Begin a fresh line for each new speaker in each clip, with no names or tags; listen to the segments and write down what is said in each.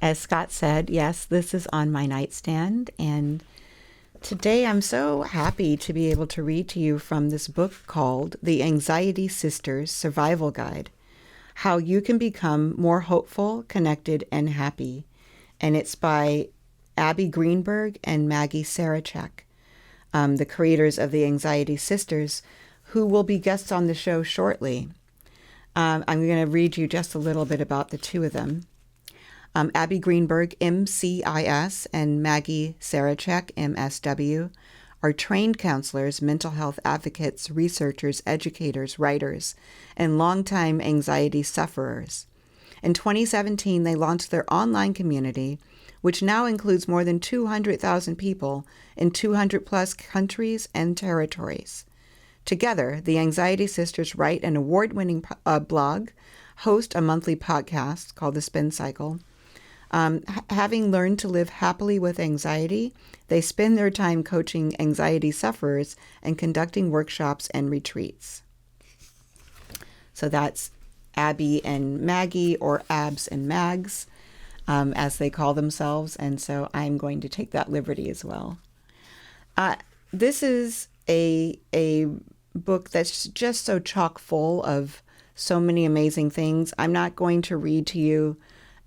As Scott said, yes, this is on my nightstand. And today I'm so happy to be able to read to you from this book called The Anxiety Sisters Survival Guide: How You Can Become More Hopeful, Connected, and Happy. And it's by Abbe Greenberg and Maggie Sarachek, the creators of The Anxiety Sisters, who will be guests on the show shortly. I'm going to read you just a little bit about the two of them. Abbe Greenberg, MCIS, and Maggie Sarachek, MSW, are trained counselors, mental health advocates, researchers, educators, writers, and longtime anxiety sufferers. In 2017, they launched their online community, which now includes more than 200,000 people in 200-plus countries and territories. Together, the Anxiety Sisters write an award-winning blog, host a monthly podcast called The Spin Cycle. Having learned to live happily with anxiety, they spend their time coaching anxiety sufferers and conducting workshops and retreats. So that's Abby and Maggie, or Abs and Mags, as they call themselves. And so I'm going to take that liberty as well. This is a book that's just so chock full of so many amazing things. I'm not going to read to you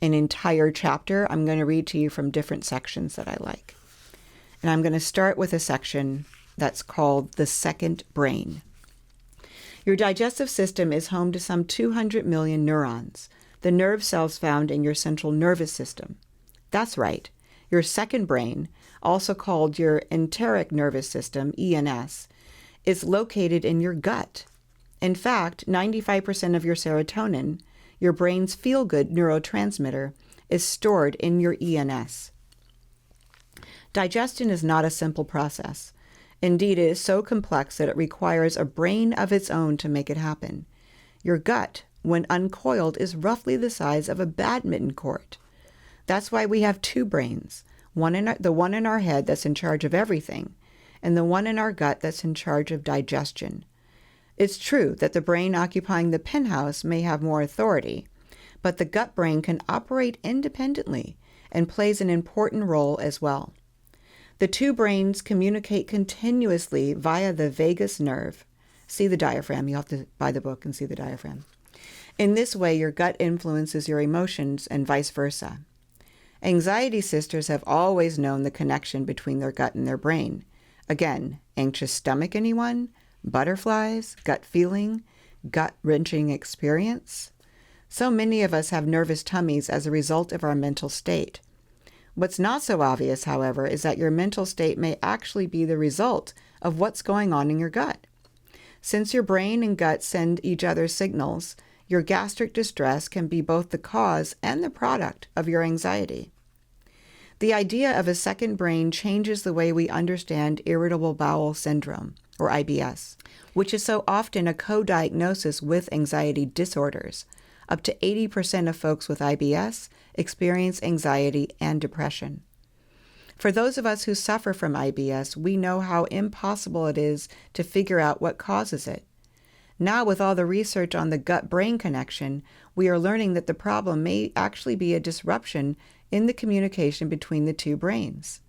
an entire chapter. I'm going to read to you from different sections that I like. And I'm going to start with a section that's called The Second Brain. Your digestive system is home to some 200 million neurons, the nerve cells found in your central nervous system. That's right. Your second brain, also called your enteric nervous system, ENS, is located in your gut. In fact, 95% of your serotonin, your brain's feel-good neurotransmitter, is stored in your ENS. Digestion is not a simple process. Indeed, it is so complex that it requires a brain of its own to make it happen. Your gut, when uncoiled, is roughly the size of a badminton court. That's why we have two brains, the one in our head that's in charge of everything, and the one in our gut that's in charge of digestion. It's true that the brain occupying the penthouse may have more authority, but the gut brain can operate independently and plays an important role as well. The two brains communicate continuously via the vagus nerve. See the diaphragm. You have to buy the book and see the diaphragm. In this way, your gut influences your emotions and vice versa. Anxiety sisters have always known the connection between their gut and their brain. Again, anxious stomach, anyone? Butterflies, gut feeling, gut-wrenching experience. So many of us have nervous tummies as a result of our mental state. What's not so obvious, however, is that your mental state may actually be the result of what's going on in your gut. Since your brain and gut send each other signals, your gastric distress can be both the cause and the product of your anxiety. The idea of a second brain changes the way we understand irritable bowel syndrome, or IBS, which is so often a co-diagnosis with anxiety disorders. Up to 80% of folks with IBS experience anxiety and depression. For those of us who suffer from IBS, we know how impossible it is to figure out what causes it. Now, with all the research on the gut-brain connection, we are learning that the problem may actually be a disruption in the communication between the two brains.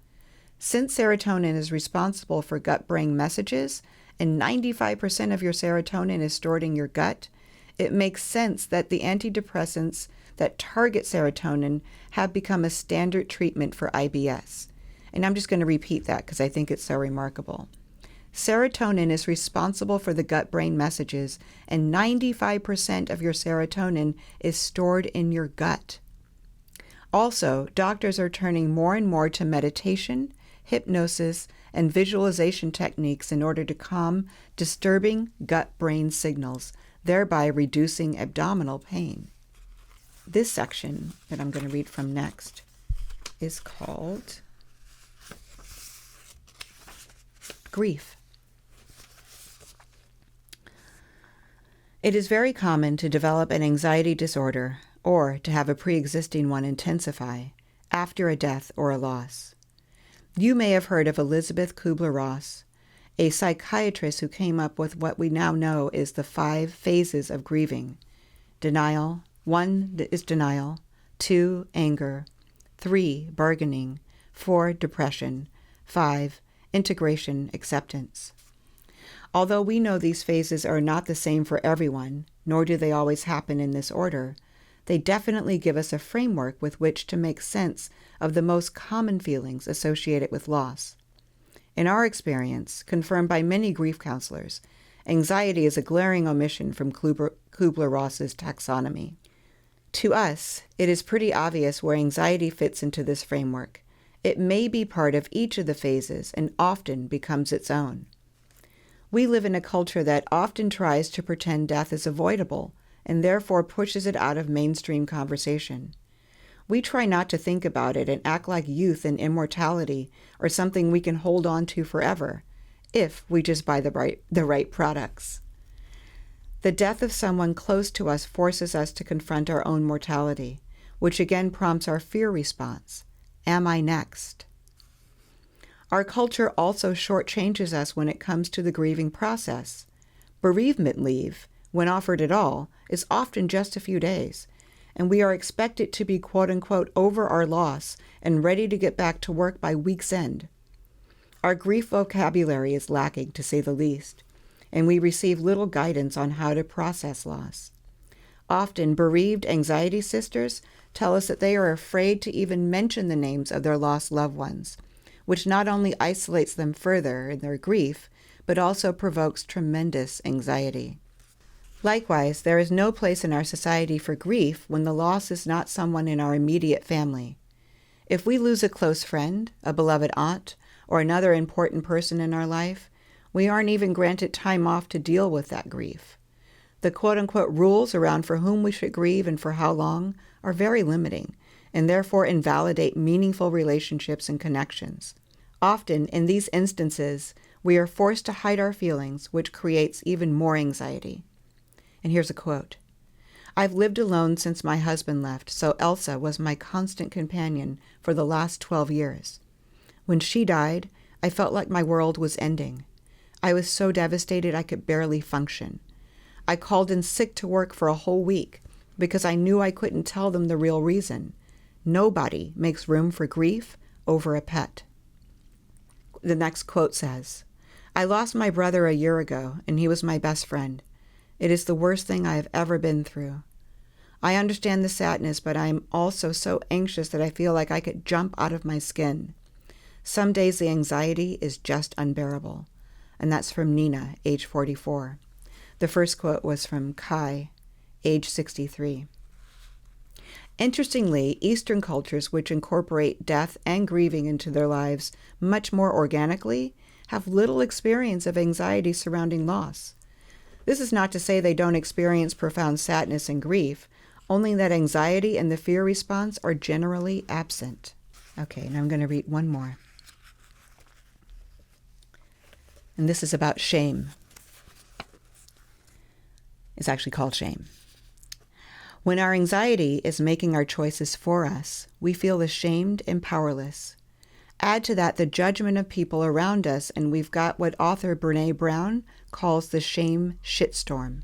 Since serotonin is responsible for gut-brain messages, and 95% of your serotonin is stored in your gut, it makes sense that the antidepressants that target serotonin have become a standard treatment for IBS. And I'm just going to repeat that because I think it's so remarkable. Serotonin is responsible for the gut-brain messages, and 95% of your serotonin is stored in your gut. Also, doctors are turning more and more to meditation, hypnosis, and visualization techniques in order to calm disturbing gut-brain signals, thereby reducing abdominal pain. This section that I'm going to read from next is called Grief. It is very common to develop an anxiety disorder or to have a pre-existing one intensify after a death or a loss. You may have heard of Elizabeth Kubler-Ross, a psychiatrist who came up with what we now know is the 5 phases of grieving. Denial. 1 is denial. 2, anger. 3. Bargaining. 4. Depression. 5. Integration, acceptance. Although we know these phases are not the same for everyone, nor do they always happen in this order, they definitely give us a framework with which to make sense of the most common feelings associated with loss. In our experience, confirmed by many grief counselors, anxiety is a glaring omission from Kubler-Ross's taxonomy. To us, it is pretty obvious where anxiety fits into this framework. It may be part of each of the phases and often becomes its own. We live in a culture that often tries to pretend death is avoidable and therefore pushes it out of mainstream conversation. We try not to think about it and act like youth and immortality are something we can hold on to forever, if we just buy the right products. The death of someone close to us forces us to confront our own mortality, which again prompts our fear response. Am I next? Our culture also shortchanges us when it comes to the grieving process. Bereavement leave, when offered at all, is often just a few days, and we are expected to be quote-unquote over our loss and ready to get back to work by week's end. Our grief vocabulary is lacking, to say the least, and we receive little guidance on how to process loss. Often, bereaved anxiety sisters tell us that they are afraid to even mention the names of their lost loved ones, which not only isolates them further in their grief, but also provokes tremendous anxiety. Likewise, there is no place in our society for grief when the loss is not someone in our immediate family. If we lose a close friend, a beloved aunt, or another important person in our life, we aren't even granted time off to deal with that grief. The quote-unquote rules around for whom we should grieve and for how long are very limiting, and therefore invalidate meaningful relationships and connections. Often, in these instances, we are forced to hide our feelings, which creates even more anxiety. And here's a quote. "I've lived alone since my husband left, so Elsa was my constant companion for the last 12 years. When she died, I felt like my world was ending. I was so devastated I could barely function. I called in sick to work for a whole week because I knew I couldn't tell them the real reason. Nobody makes room for grief over a pet." The next quote says, "I lost my brother a year ago, and he was my best friend. It is the worst thing I have ever been through. I understand the sadness, but I am also so anxious that I feel like I could jump out of my skin. Some days the anxiety is just unbearable." And that's from Nina, age 44. The first quote was from Kai, age 63. Interestingly, Eastern cultures, which incorporate death and grieving into their lives much more organically, have little experience of anxiety surrounding loss. This is not to say they don't experience profound sadness and grief, only that anxiety and the fear response are generally absent. Okay, and I'm going to read one more. And this is about shame. It's actually called shame. "When our anxiety is making our choices for us, we feel ashamed and powerless. Add to that the judgment of people around us, and we've got what author Brene Brown calls the shame shitstorm.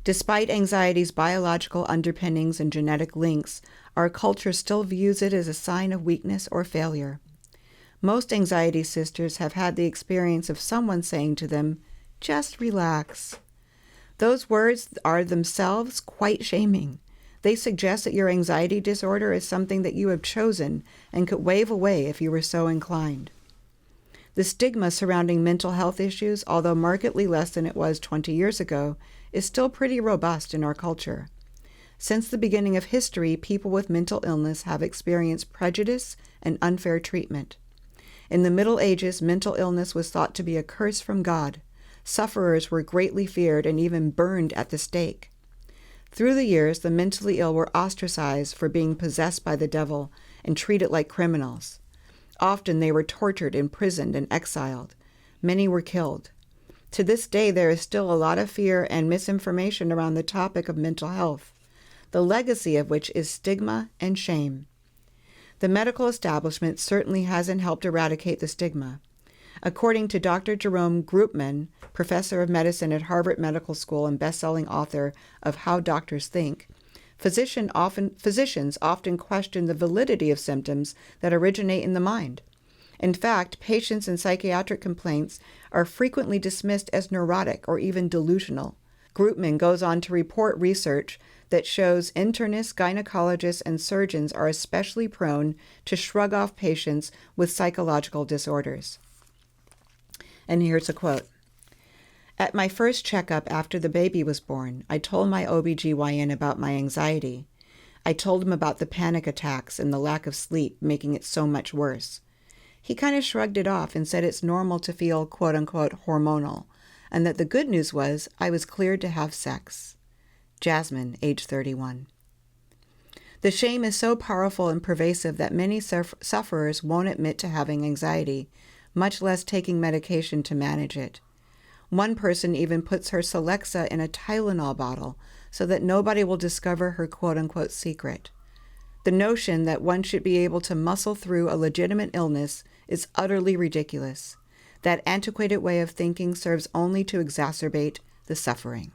Despite anxiety's biological underpinnings and genetic links, our culture still views it as a sign of weakness or failure. Most anxiety sisters have had the experience of someone saying to them, 'Just relax.' Those words are themselves quite shaming. They suggest that your anxiety disorder is something that you have chosen and could wave away if you were so inclined. The stigma surrounding mental health issues, although markedly less than it was 20 years ago, is still pretty robust in our culture. Since the beginning of history, people with mental illness have experienced prejudice and unfair treatment. In the Middle Ages, mental illness was thought to be a curse from God. Sufferers were greatly feared and even burned at the stake. Through the years, the mentally ill were ostracized for being possessed by the devil and treated like criminals. Often they were tortured, imprisoned, and exiled. Many were killed. To this day, there is still a lot of fear and misinformation around the topic of mental health, the legacy of which is stigma and shame. The medical establishment certainly hasn't helped eradicate the stigma. According to Dr. Jerome Groopman, professor of medicine at Harvard Medical School and best-selling author of How Doctors Think, Physicians often question the validity of symptoms that originate in the mind. In fact, patients in psychiatric complaints are frequently dismissed as neurotic or even delusional. Groupman goes on to report research that shows internists, gynecologists, and surgeons are especially prone to shrug off patients with psychological disorders. And here's a quote. At my first checkup after the baby was born, I told my OBGYN about my anxiety. I told him about the panic attacks and the lack of sleep making it so much worse. He kind of shrugged it off and said it's normal to feel quote-unquote hormonal, and that the good news was I was cleared to have sex. Jasmine, age 31. The shame is so powerful and pervasive that many sufferers won't admit to having anxiety, much less taking medication to manage it. One person even puts her Celexa in a Tylenol bottle so that nobody will discover her quote-unquote secret. The notion that one should be able to muscle through a legitimate illness is utterly ridiculous. That antiquated way of thinking serves only to exacerbate the suffering.